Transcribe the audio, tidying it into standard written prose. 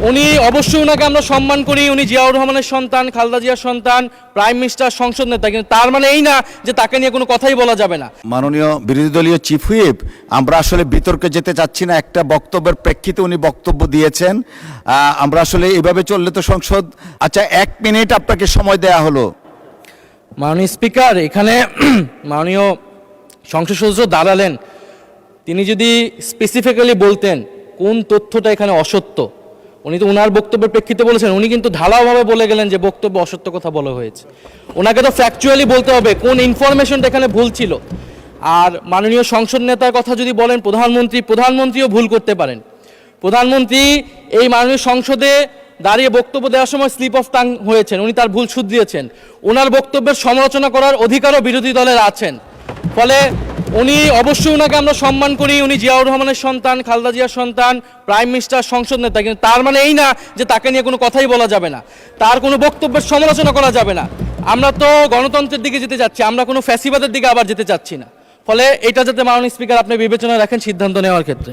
উনি অবশ্যই ওনাকে আমরা সম্মান করি, উনি জিয়াউর রহমানের সন্তান, খালেদা জিয়ার সন্তান, প্রাইম মিনিস্টার, সংসদ নেতা, কিন্তু তার মানে এই না যে তাকে নিয়ে কোনো কথাই বলা যাবে না। মাননীয় বিরোধী দলীয় চিফ হুইপ, আমরা আসলে বিতর্কে যেতে চাচ্ছি না, একটা বক্তব্যের প্রেক্ষিতে উনি বক্তব্য দিয়েছেন। আমরা আসলে এভাবে চললে তো সংসদ, আচ্ছা 1 মিনিট আপনাকে সময় দেয়া হলো। মাননীয় স্পিকার, এখানে মাননীয় সংসদ সদস্য দাঁড়ালেন, তিনি যদি স্পেসিফিক্যালি বলতেন কোন তথ্যটা এখানে অসত্য, উনি তো ওনার বক্তব্যের প্রেক্ষিতে বলেছেন, উনি কিন্তু ঢালাওভাবে বলে গেলেন যে বক্তব্য অসত্য কথা বলা হয়েছে। ওনাকে তো ফ্যাকচুয়ালি বলতে হবে কোন ইনফরমেশনটা এখানে ভুল ছিল। আর মাননীয় সংসদ নেতার কথা যদি বলেন, প্রধানমন্ত্রীও ভুল করতে পারেন। প্রধানমন্ত্রী এই মাননীয় সংসদে দাঁড়িয়ে বক্তব্য দেওয়ার সময় স্লিপ অফ টাং হয়েছেন, উনি তার ভুল শুধরিয়েছেন। ওনার বক্তব্যের সমালোচনা করার অধিকারও বিরোধী দলের আছেন। ফলে উনি অবশ্যই ওনাকে আমরা সম্মান করি, উনি জিয়াউর রহমানের সন্তান, খালেদা জিয়ার সন্তান, প্রাইম মিনিস্টার, সংসদ নেতা, কিন্তু তার মানে এই না যে তাকে নিয়ে কোনো কথাই বলা যাবে না, তার কোনো বক্তব্যের সমালোচনা করা যাবে না। আমরা তো গণতন্ত্রের দিকে যেতে যাচ্ছি, আমরা কোনো ফ্যাসিবাদের দিকে আবার যেতে চাচ্ছি না। ফলে এটা যাতে মাননীয় স্পিকার আপনি বিবেচনা রাখেন সিদ্ধান্ত নেওয়ার ক্ষেত্রে।